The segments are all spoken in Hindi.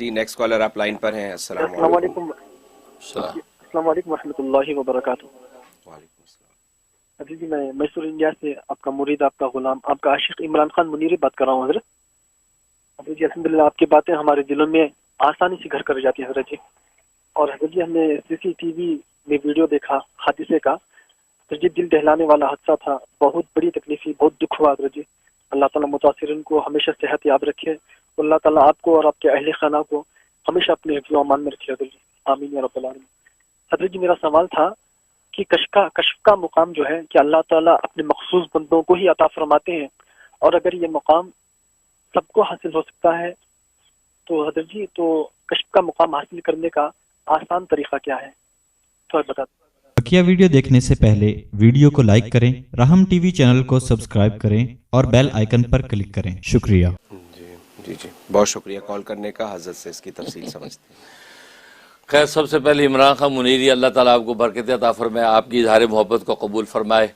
यूनिवर्सिटी। नेक्स्ट कॉलर आप लाइन पर हैं। अस्सलाम वालेकुम। अस्सलाम वालेकुम रहमतुल्लाहि व बरकातुहू। वालेकुम अस्सलाम। जी मैं मैसूर इंडिया से आपका मुरीद, आपका गुलाम, आपका आशिक इमरान खान मुनीरी बात कर रहा हूँ हजरत। जी अल्हम्दुलिल्लाह आपकी बातें हमारे दिलों में आसानी से घर कर जाती है हजरत जी। और हजरत जी हमने CCTV में वीडियो देखा हादसे का, तो जी दिल दहलाने वाला हादसा था। बहुत बड़ी तकलीफ हुई, बहुत दुख हुआ हजरत जी। अल्लाह ताला मुतासिरीन को हमेशा सेहत याब रखे। अल्लाह ताला आपको और आपके अहले खाना को हमेशा अपने हिफ्ज़ व अमान में रखे हजरत जी। आमीन या रब्बल आलमीन। हजरत जी मेरा सवाल था कि कश्फ का मुकाम जो है कि अल्लाह ताला अपने मखसूस बंदों को ही अता फरमाते हैं, और अगर ये मुकाम सबको हासिल हो सकता है तो हजरत जी तो कश्फ का मुकाम हासिल करने का आसान तरीका क्या है, तो बता। बकिया वीडियो देखने से पहले वीडियो को लाइक करें, राहम टीवी चैनल को सब्सक्राइब करें और बेल आइकन पर क्लिक करें। शुक्रिया। जी बहुत शुक्रिया कॉल करने का। हजरत से इसकी तफसील समझते हैं। खैर, सबसे पहले इमरान खान मुनीरी, अल्लाह ताला आपको बरकत अता फरमाए, आपकी इज़हार मोहब्बत को कबूल फरमाए।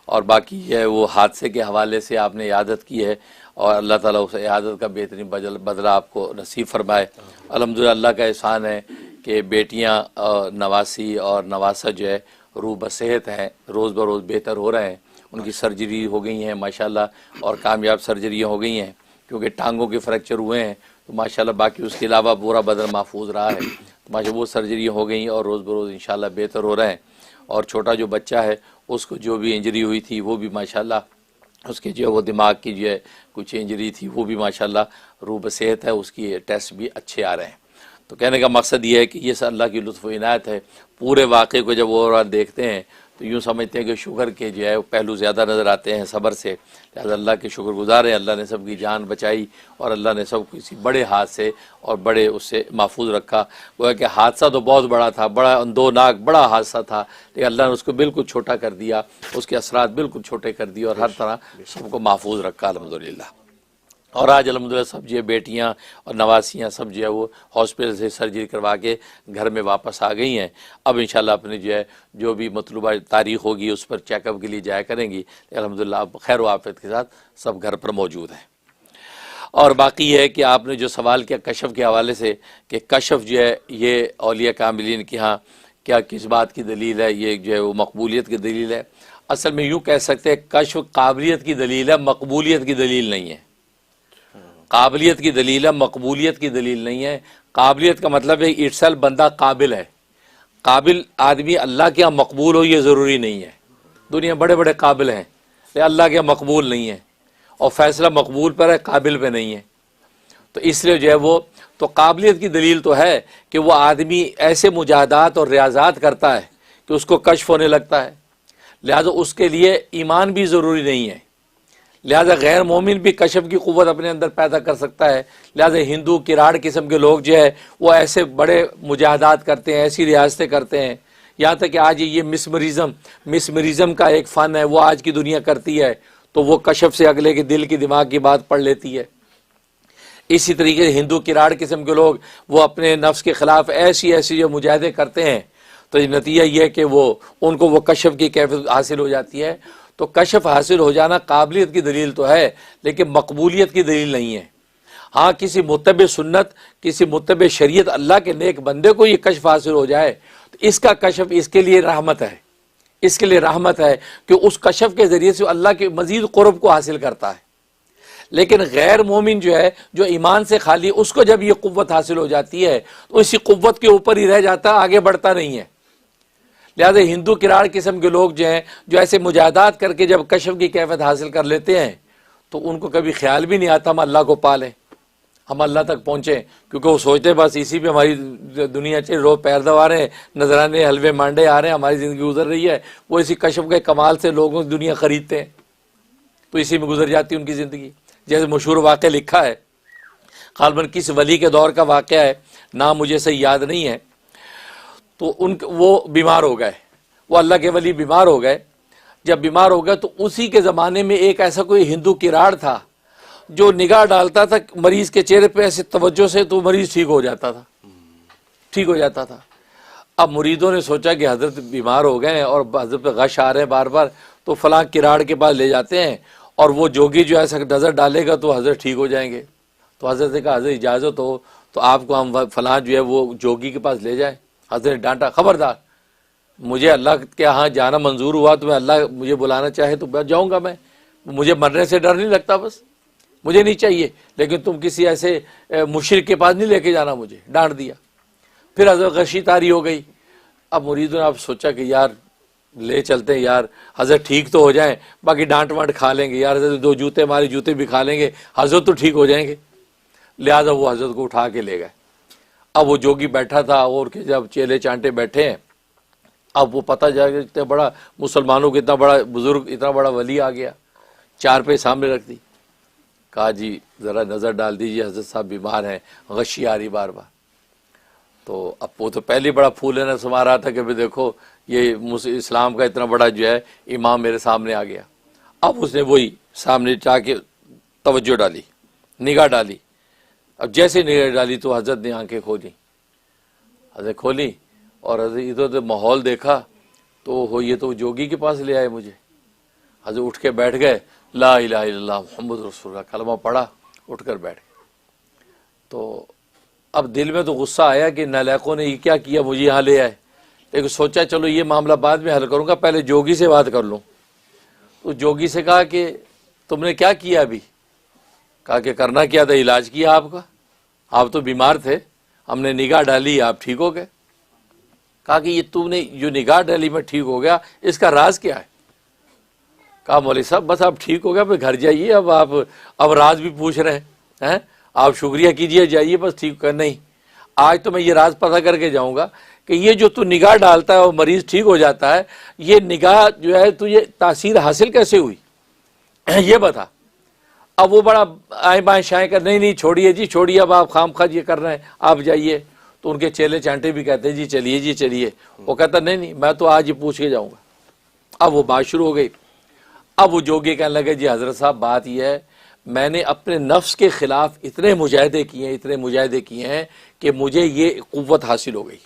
और बाकी है वो हादसे के हवाले से आपने इयादत की है, और अल्लाह ताला उस इयादत का बेहतरीन बदला आपको नसीब फरमाए। अल्हम्दुलिल्लाह अल्लाह का एहसान है कि बेटियाँ नवासी और नवासा जो है रूह बसेहत हैं, रोज़ ब रोज़ बेहतर हो रहे हैं। उनकी सर्जरी हो गई हैं माशाल्लाह, और कामयाब सर्जरियाँ हो गई हैं, क्योंकि टांगों के फ्रैक्चर हुए हैं तो माशाल्लाह, बाकी उसके अलावा पूरा बदन महफूज रहा है। तो माशा वो सर्जरी हो गई और रोज़ बरोज़ इंशाल्लाह बेहतर हो रहे हैं। और छोटा जो बच्चा है उसको जो भी इंजरी हुई थी वो भी माशाल्लाह, उसके जो वो दिमाग की जो है कुछ इंजरी थी वो भी माशाल्लाह रूह बसेहत है, उसकी टेस्ट भी अच्छे आ रहे हैं। तो कहने का मकसद ये है कि ये अल्लाह की लुत्फ़ व इनायत है। पूरे वाक़े को जब वो देखते हैं तो यूँ समझते हैं कि शुक्र के जो है पहलू ज़्यादा नज़र आते हैं सब्र से। लिहाजा अल्लाह के शुक्रगुज़ार हैं, अल्लाह ने सबकी जान बचाई और अल्लाह ने सब किसी बड़े हादसे और बड़े उससे महफूज रखा। वो है कि हादसा तो बहुत बड़ा था, बड़ा अंदोनाक बड़ा हादसा था, लेकिन अल्लाह ने उसको बिल्कुल छोटा कर दिया, उसके असरात बिल्कुल छोटे कर दिए और हर तरह सबको महफूज रखा अल्हम्दुलिल्लाह। और आज अल्हम्दुलिल्लाह सब जो है बेटियाँ और नवासियाँ सब जो है वो हॉस्पिटल से सर्जरी करवा के घर में वापस आ गई हैं। अब इंशाल्लाह अपने जो है जो भी मतलूबा तारीख़ होगी उस पर चेकअप के लिए जाया करेंगी। अल्हम्दुलिल्लाह अब खैर वाफ़ियत के साथ सब घर पर मौजूद हैं। और बाकी है कि आपने जो सवाल किया कशफ के हवाले से कि कशफ जो है ये औलिया कामिलीन के यहाँ क्या किस बात की दलील है, ये जो है वो मकबूलियत की दलील है। असल में यूँ कह सकते हैं कशफ काबिलियत की दलील है, मकबूलियत की दलील नहीं है। काबिलियत की दलील है, मकबूलियत की दलील नहीं है। काबिलियत का मतलब है इटसेल्फ बंदा काबिल है। काबिल आदमी अल्लाह के यहाँ मकबूल हो ये ज़रूरी नहीं है। दुनिया बड़े बड़े काबिल हैं लेकिन अल्लाह के यहाँ मकबूल नहीं है, और फैसला मकबूल पर है, काबिल पे नहीं है। तो इसलिए जो है वो तो काबिलियत की दलील तो है कि वो आदमी ऐसे मुजाहदात और रियाजात करता है कि उसको कश्फ होने लगता है। लिहाजा उसके लिए ईमान भी ज़रूरी नहीं है। लिहाजा गैर मोमिन भी कशफ की क़ुव्वत अपने अंदर पैदा कर सकता है। लिहाजा हिंदू किराड़ किस्म के लोग जो है वो ऐसे बड़े मुजाहदात करते हैं, ऐसी रियासतें करते हैं। यहाँ तक कि आज ये मिसमरिज़म का एक फ़न है, वो आज की दुनिया करती है, तो वो कशफ से अगले के दिल की दिमाग की बात पढ़ लेती है। इसी तरीके से हिंदू किराड़ किस्म के लोग वो अपने नफ्स के ख़िलाफ़ ऐसी ऐसी जो मुजाहदे करते हैं, तो नतीजा ये है कि वो उनको वो कशफ की कैफियत हासिल हो जाती है। तो कशफ हासिल हो जाना काबिलियत की दलील तो है, लेकिन मकबूलियत की दलील नहीं है। हाँ, किसी मुत्तबे सुन्नत, किसी मुत्तबे शरीयत अल्लाह के नेक बंदे को ये कशफ हासिल हो जाए तो इसका कशफ इसके लिए रहमत है, इसके लिए रहमत है कि उस कशफ के ज़रिए से अल्लाह के मज़ीद क़ुर्ब को हासिल करता है। लेकिन गैर मोमिन जो है, जो ईमान से खाली, उसको जब ये क़ुव्वत हासिल हो जाती है तो इसी क़ुव्वत के ऊपर ही रह जाता है, आगे बढ़ता नहीं है। लिहाजा हिंदू किराड़ किस्म के लोग जो हैं, जो ऐसे मुजाहदात करके जब कशफ की कैफियत हासिल कर लेते हैं तो उनको कभी ख्याल भी नहीं आता हम अल्लाह को पालें, हम अल्लाह तक पहुँचें, क्योंकि वो सोचते बस इसी पे हमारी दुनिया चल, रोज़ पैर दबा रहे हैं, नजराने हलवे मांडे आ रहे हैं, हमारी ज़िंदगी गुजर रही है। वो इसी कशफ के कमाल से लोगों की दुनिया ख़रीदते हैं, तो इसी में गुजर जाती है उनकी ज़िंदगी। जैसे मशहूर वाक़या लिखा है, ग़ालिबन किस वली के दौर का वाक़या है, नाम मुझे सही याद नहीं है। तो वो बीमार हो गए, वो अल्लाह के वली बीमार हो गए। जब बीमार हो गए तो उसी के ज़माने में एक ऐसा कोई हिंदू किराड़ था जो निगाह डालता था मरीज़ के चेहरे पे ऐसे तवज्जो से, तो मरीज़ ठीक हो जाता था, ठीक हो जाता था। अब मुरीदों ने सोचा कि हज़रत बीमार हो गए और हज़रत पे गश आ रहे हैं बार बार, तो फ़लाँ किराड़ के पास ले जाते हैं और वो जोगी जो ऐसा नज़र डालेगा तो हज़रत ठीक हो जाएंगे। तो हज़रत ने कहा हज़रत इजाज़त हो तो आपको हम फलां जो है वो जोगी के पास ले जाएं। हजरत ने डांटा, खबरदार, मुझे अल्लाह के यहाँ जाना मंजूर हुआ तो मैं, अल्लाह मुझे बुलाना चाहे तो मैं जाऊँगा, मैं, मुझे मरने से डर नहीं लगता, बस मुझे नहीं चाहिए, लेकिन तुम किसी ऐसे मुशरिक के पास नहीं लेके जाना मुझे। डांट दिया। फिर हजरत गशी तारी हो गई। अब मुरीदों ने आप सोचा कि यार ले चलते हैं यार, हजरत ठीक तो हो जाएं, बाकी डांट वांट खा लेंगे यार, हजरत दो जूते हमारे जूते भी खा लेंगे, हजरत तो ठीक हो जाएंगे। लिहाजा वो हजरत को उठा के ले गए। अब वो जोगी बैठा था और के जब चेले चांटे बैठे हैं, अब वो पता जाएगा इतना बड़ा मुसलमानों का इतना बड़ा बुजुर्ग, इतना बड़ा वली आ गया। चार पे सामने रख दी, कहा जी ज़रा नज़र डाल दीजिए, हजरत साहब बीमार हैं, गशी आ रही बार बार। तो अब वो तो पहले बड़ा फूल है समा रहा था कि भाई देखो ये इस्लाम का इतना बड़ा जो है इमाम मेरे सामने आ गया। अब उसने वही सामने जाके तवज्जो डाली, निगाह डाली। अब जैसे निगाह डाली तो हजरत ने आंखें खोली, हजरत खोली और हजरत इधर उधर माहौल देखा तो हो ये तो जोगी के पास ले आए मुझे। हजरत उठ के बैठ गए, ला इलाहा इल्लल्लाह मुहम्मद रसूलुल्लाह कलमा पढ़ा, उठकर बैठ गए। तो अब दिल में तो गुस्सा आया कि नालायकों ने ये क्या किया, मुझे यहाँ ले आए, लेकिन सोचा चलो ये मामला बाद में हल करूँगा, पहले जोगी से बात कर लूँ। तो जोगी से कहा कि तुमने क्या किया अभी? कहा कि करना क्या था, इलाज किया आपका, आप तो बीमार थे, हमने निगाह डाली, आप ठीक हो गए। कहा कि ये तुमने जो निगाह डाली मैं ठीक हो गया, इसका राज क्या है? कहा मौलवी साहब बस आप ठीक हो गया, फिर घर जाइए, अब राज भी पूछ रहे हैं, आप शुक्रिया कीजिए, जाइए बस ठीक कर। नहीं, आज तो मैं ये राज पता करके जाऊंगा कि ये जो तू निगाह डालता है और मरीज ठीक हो जाता है, ये निगाह जो है तुझे तासीर हासिल कैसे हुई ये बता। अब वो बड़ा आए बाएं शाएं कर, नहीं छोड़िए जी छोड़िए, अब आप खाम खाज ये कर रहे हैं, आप जाइए। तो उनके चेले चांटे भी कहते हैं जी चलिए जी चलिए। वो कहता नहीं मैं तो आज ही पूछ के जाऊंगा। अब वो बात शुरू हो गई। अब वो जोगी कहने लगे जी हजरत साहब बात यह है, मैंने अपने नफ्स के खिलाफ इतने मुजाहिदे किए हैं कि मुझे ये कुव्वत हासिल हो गई।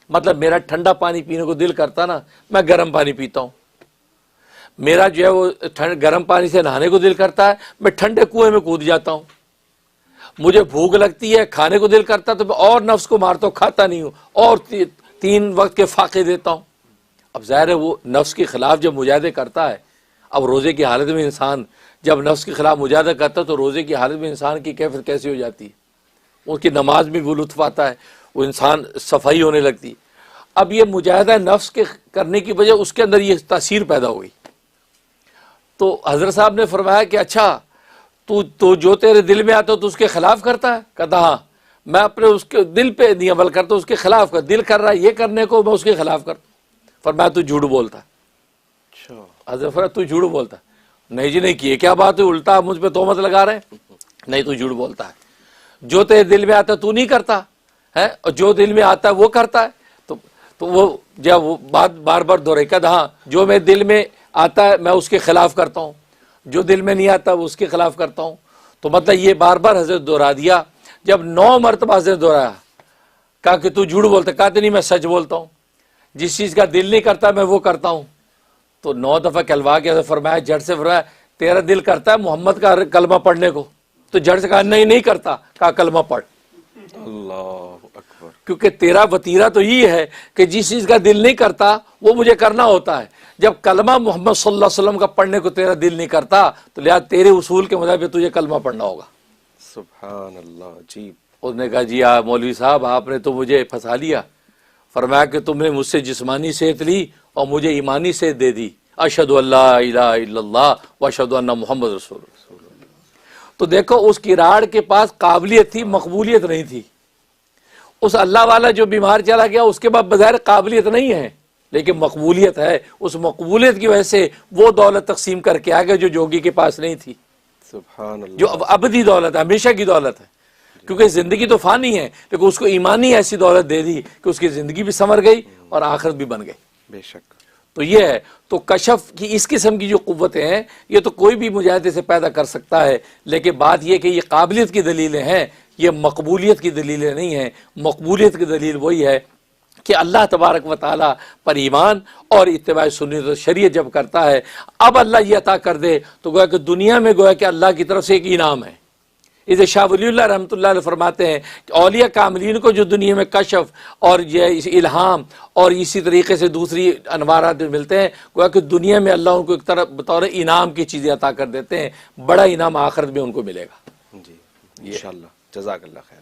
मतलब मेरा ठंडा पानी पीने को दिल करता ना, मैं गर्म पानी पीता हूँ। मेरा जो है वो गर्म पानी से नहाने को दिल करता है, मैं ठंडे कुएं में कूद जाता हूँ। मुझे भूख लगती है, खाने को दिल करता तो मैं और नफ्स को मारता हूँ, खाता नहीं हूँ, और 3 वक्त के फाके देता हूँ। अब जाहिर है वो नफ्स के खिलाफ जब मुजाहिदे करता है, अब रोज़े की हालत में इंसान जब नफ्स के खिलाफ मुजाहिदा करता है तो रोज़े की हालत में इंसान की कैफियत कैसी हो जाती है, उसकी नमाज में भी लुत्फ़ आता है, वो इंसान सफाई होने लगती। अब ये मुजाहिदा नफ्स के करने की वजह उसके अंदर ये तासीर पैदा हुई। तो हज़रत साहब ने फरमाया कि अच्छा तू जो तेरे दिल में आता है तो उसके खिलाफ करता है? कहता हाँ, मैं अपने उसके दिल पे नहीं अमल करता, उसके खिलाफ कर, दिल कर रहा है ये करने को, मैं उसके खिलाफ कर। फरमाया तू झूठ बोलता है। हज़रत फरमाया तू झूठ बोलता है? नहीं जी नहीं किए, क्या बात है, उल्टा मुझ पे तोहमत लगा रहे हैं। नहीं तू झूठ बोलता है, जो तेरे दिल में आता है तू नहीं करता है, और जो दिल में आता है वो करता है। तो वो जब वो बात बार बार दोहराई, कहता हाँ जो मेरे दिल में आता है मैं उसके खिलाफ करता हूँ, जो दिल में नहीं आता वो उसके खिलाफ करता हूँ। तो मतलब ये बार बार हजरत दोहरा दिया। जब 9 मरतबा हजरत दोहराया, कहा कि तू झूठ बोलता, कहते नहीं मैं सच बोलता हूँ, जिस चीज़ का दिल नहीं करता मैं वो करता हूँ। तो 9 दफ़ा कहलवा के फरमाया, जड़ से फरमाया तेरा दिल करता है मोहम्मद का कलमा पढ़ने को? तो जड़ से कहा नहीं करता। कहा कलमा पढ़। अल्लाह अकबर। क्योंकि तेरा वतीरा तो ये है कि जिस चीज़ का दिल नहीं करता वो मुझे करना होता है। जब कलमा मोहम्मद सल्लल्लाहु अलैहि वसल्लम का पढ़ने को तेरा दिल नहीं करता तो लिहाजा तेरे उसूल के मुताबिक तुझे कलमा पढ़ना होगा। सुभान अल्लाह जी। उसने कहा जी मौलवी साहब आपने तो मुझे फंसा लिया। फरमाया कि तुमने मुझसे जिस्मानी सेहत ली और मुझे ईमानी सेहत दे दी। अशहदु अल्ला इलाहा इल्लल्लाह व अशहदु अन्ना मुहम्मद रसूलुल्लाह। तो देखो उसकी राड के पास काबिलियत थी, मकबूलियत नहीं थी। उस अल्लाह वाला जो बीमार चला गया उसके बाद बज़ाहिर काबिलियत नहीं है, लेकिन मकबूलियत है। उस मकबूलियत की वजह से वो दौलत तकसीम करके आ गए जो जोगी के पास नहीं थी। सुभान अल्लाह। जो अबदी दौलत है, हमेशा की दौलत है, क्योंकि ज़िंदगी तो फ़ानी है, लेकिन उसको ईमानी ऐसी दौलत दे दी कि उसकी ज़िंदगी भी संवर गई और आखिरत भी बन गई। बेशक। तो ये है। तो कशफ की इस किस्म की जो क़ुव्वतें हैं ये तो कोई भी मुजाहिदे से पैदा कर सकता है, लेकिन बात यह कि ये काबिलियत की दलीलें हैं, ये मकबूलियत की दलीलें नहीं हैं। मकबूलियत की दलील वही है कि अल्लाह तबारक व तआला पर ईमान और इत्तिबा सुन्नत और शरीयत जब करता है, अब अल्लाह ये अता कर दे तो गोया कि दुनिया में गोया कि अल्लाह की तरफ से एक इनाम है इसे शाह वलीउल्लाह रहमतुल्लाह अलैह फरमाते हैं कि औलिया कामिलीन को जो दुनिया में कशफ और ये इल्हाम और इसी तरीके से दूसरी अनवारात मिलते हैं, गोया कि दुनिया में अल्लाह उनको एक तरह बतौर इनाम की चीज़ें अता कर देते हैं, बड़ा इनाम आखिरत में उनको मिलेगा। जी इंशाअल्लाह, जज़ाकल्लाह खैर।